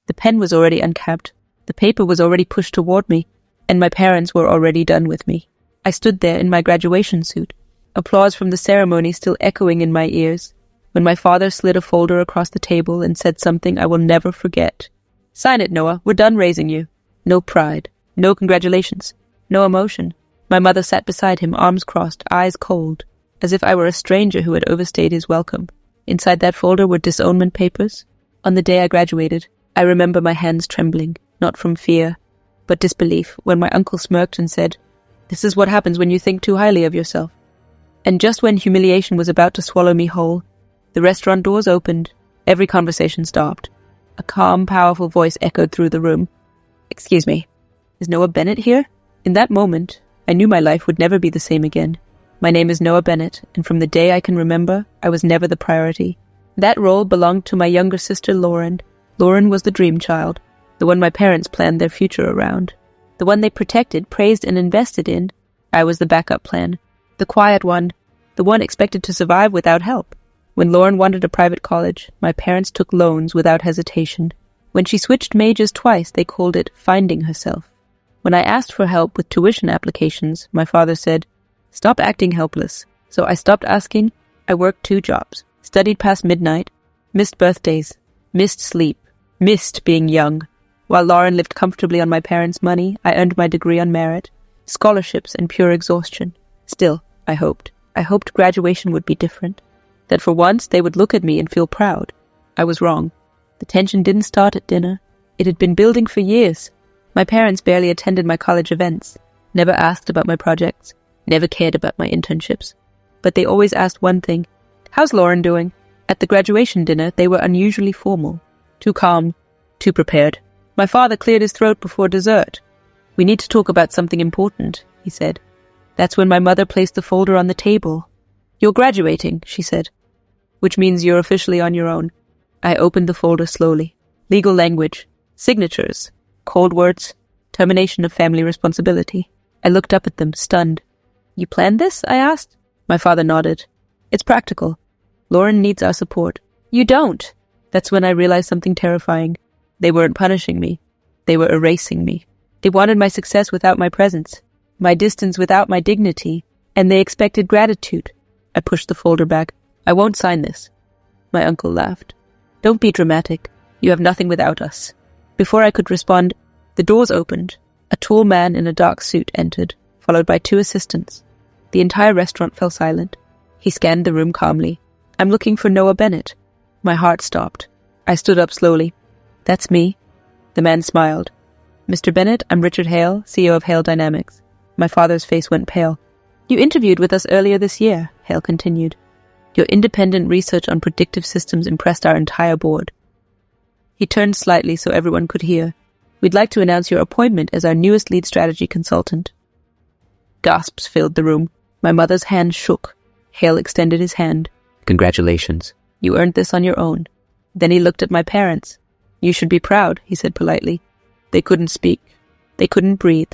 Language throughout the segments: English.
The pen was already uncapped, the paper was already pushed toward me, and my parents were already done with me. I stood there in my graduation suit, applause from the ceremony still echoing in my ears, when my father slid a folder across the table and said something I will never forget. "Sign it, Noah. We're done raising you." No pride, no congratulations, no emotion. My mother sat beside him, arms crossed, eyes cold, as if I were a stranger who had overstayed his welcome. Inside that folder were disownment papers. On the day I graduated, I remember my hands trembling, not from fear, but disbelief, when my uncle smirked and said, "This is what happens when you think too highly of yourself." And just when humiliation was about to swallow me whole, the restaurant doors opened, every conversation stopped. A calm, powerful voice echoed through the room. "Excuse me, is Noah Bennett here?" In that moment, I knew my life would never be the same again. My name is Noah Bennett, and from the day I can remember, I was never the priority. That role belonged to my younger sister, Lauren. Lauren was the dream child, the one my parents planned their future around. The one they protected, praised, and invested in. I was the backup plan. The quiet one, the one expected to survive without help. When Lauren wanted a private college, my parents took loans without hesitation. When she switched majors twice, they called it finding herself. When I asked for help with tuition applications, my father said, "Stop acting helpless." So I stopped asking. I worked 2 jobs, studied past midnight, missed birthdays, missed sleep, missed being young. While Lauren lived comfortably on my parents' money, I earned my degree on merit, scholarships and pure exhaustion. Still, I hoped graduation would be different, that for once they would look at me and feel proud. I was wrong. The tension didn't start at dinner. It had been building for years. My parents barely attended my college events, never asked about my projects, never cared about my internships. But they always asked one thing, "How's Lauren doing?" At the graduation dinner, they were unusually formal, too calm, too prepared. My father cleared his throat before dessert. "We need to talk about something important," he said. That's when my mother placed the folder on the table. "You're graduating," she said, "which means you're officially on your own." I opened the folder slowly. Legal language, signatures, cold words, termination of family responsibility. I looked up at them, stunned. "You planned this?" I asked. My father nodded. "It's practical. Lauren needs our support." "You don't." That's when I realized something terrifying. They weren't punishing me. They were erasing me. They wanted my success without my presence, my distance without my dignity, and they expected gratitude. I pushed the folder back. "I won't sign this." My uncle laughed. "Don't be dramatic. You have nothing without us." Before I could respond, the doors opened. A tall man in a dark suit entered, followed by 2 assistants. The entire restaurant fell silent. He scanned the room calmly. "I'm looking for Noah Bennett." My heart stopped. I stood up slowly. "That's me." The man smiled. "Mr. Bennett, I'm Richard Hale, CEO of Hale Dynamics." My father's face went pale. "You interviewed with us earlier this year," Hale continued. "Your independent research on predictive systems impressed our entire board." He turned slightly so everyone could hear. "We'd like to announce your appointment as our newest lead strategy consultant." Gasps filled the room. My mother's hand shook. Hale extended his hand. "Congratulations. You earned this on your own." Then he looked at my parents. "You should be proud," he said politely. They couldn't speak. They couldn't breathe.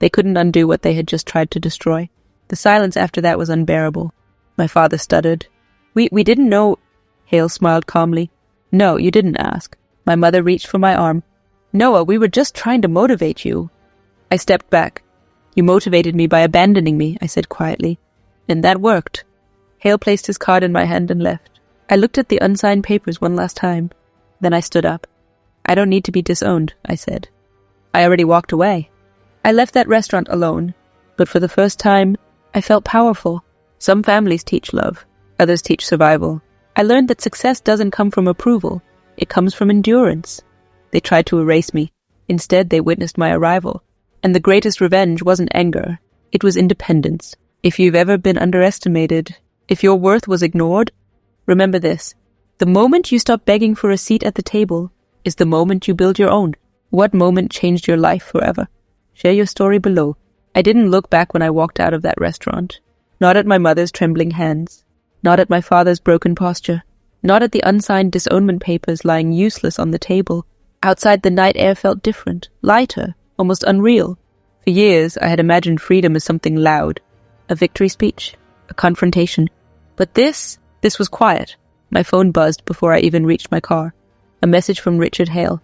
They couldn't undo what they had just tried to destroy. The silence after that was unbearable. My father stuttered. We didn't know." Hale smiled calmly. "No, you didn't ask." My mother reached for my arm. "Noah, we were just trying to motivate you." I stepped back. "You motivated me by abandoning me," I said quietly. "And that worked." Hale placed his card in my hand and left. I looked at the unsigned papers one last time. Then I stood up. "I don't need to be disowned," I said. I already walked away. I left that restaurant alone, but for the first time, I felt powerful. Some families teach love, others teach survival. I learned that success doesn't come from approval. It comes from endurance. They tried to erase me. Instead, they witnessed my arrival. And the greatest revenge wasn't anger. It was independence. If you've ever been underestimated, if your worth was ignored, remember this. The moment you stop begging for a seat at the table is the moment you build your own. What moment changed your life forever? Share your story below. I didn't look back when I walked out of that restaurant. Not at my mother's trembling hands. Not at my father's broken posture. Not at the unsigned disownment papers lying useless on the table. Outside, the night air felt different, lighter, almost unreal. For years, I had imagined freedom as something loud. A victory speech. A confrontation. But this was quiet. My phone buzzed before I even reached my car. A message from Richard Hale.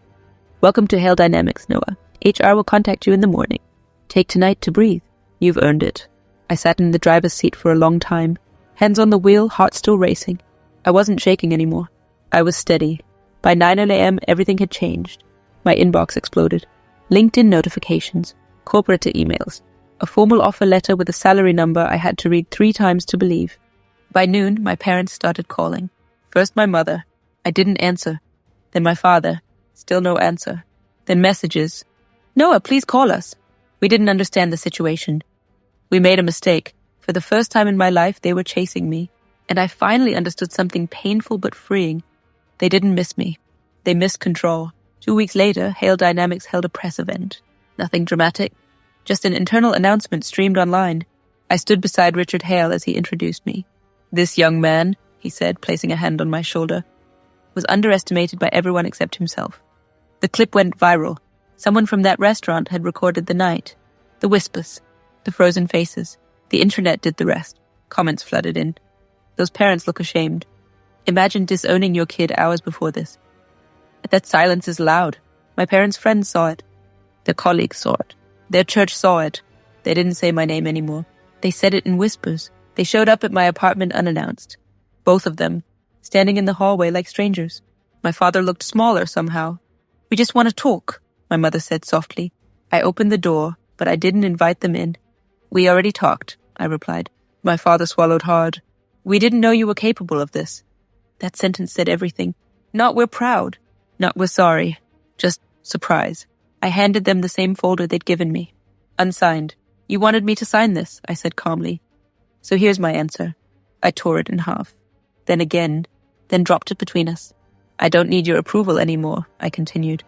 Welcome to Hail Dynamics, Noah. HR will contact you in the morning. Take tonight to breathe. You've earned it. I sat in the driver's seat for a long time. Hands on the wheel, heart still racing. I wasn't shaking anymore. I was steady. By 9 a.m., everything had changed. My inbox exploded. LinkedIn notifications. Corporate emails. A formal offer letter with a salary number I had to read 3 times to believe. By noon, my parents started calling. First my mother. I didn't answer. Then my father. Still no answer. Then messages. Noah, please call us. We didn't understand the situation. We made a mistake. For the first time in my life, they were chasing me. And I finally understood something painful but freeing. They didn't miss me. They missed control. 2 weeks later, Hail Dynamics held a press event. Nothing dramatic. Just an internal announcement streamed online. I stood beside Richard Hale as he introduced me. This young man, he said, placing a hand on my shoulder, was underestimated by everyone except himself. The clip went viral. Someone from that restaurant had recorded the night. The whispers. The frozen faces. The internet did the rest. Comments flooded in. Those parents look ashamed. Imagine disowning your kid hours before this. That silence is loud. My parents' friends saw it. Their colleagues saw it. Their church saw it. They didn't say my name anymore. They said it in whispers. They showed up at my apartment unannounced. Both of them, standing in the hallway like strangers. My father looked smaller somehow. We just want to talk, my mother said softly. I opened the door, but I didn't invite them in. We already talked, I replied. My father swallowed hard. We didn't know you were capable of this. That sentence said everything. Not we're proud. Not we're sorry. Just surprise. I handed them the same folder they'd given me. Unsigned. You wanted me to sign this, I said calmly. So here's my answer. I tore it in half. Then again, then dropped it between us. I don't need your approval anymore, I continued.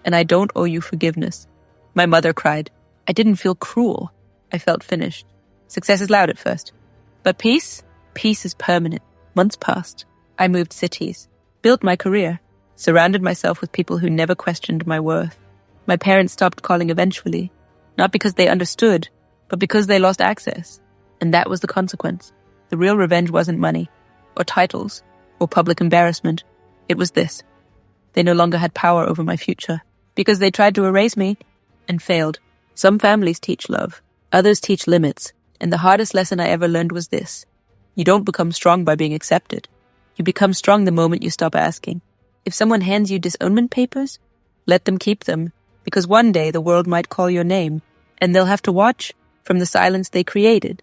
And I don't owe you forgiveness. My mother cried. I didn't feel cruel. I felt finished. Success is loud at first. But peace? Peace is permanent. Months passed. I moved cities. Built my career. Surrounded myself with people who never questioned my worth. My parents stopped calling eventually. Not because they understood, but because they lost access. And that was the consequence. The real revenge wasn't money, or titles, or public embarrassment. It was this. They no longer had power over my future, because they tried to erase me, and failed. Some families teach love, others teach limits, and the hardest lesson I ever learned was this. You don't become strong by being accepted. You become strong the moment you stop asking. If someone hands you disownment papers, let them keep them, because one day the world might call your name, and they'll have to watch from the silence they created.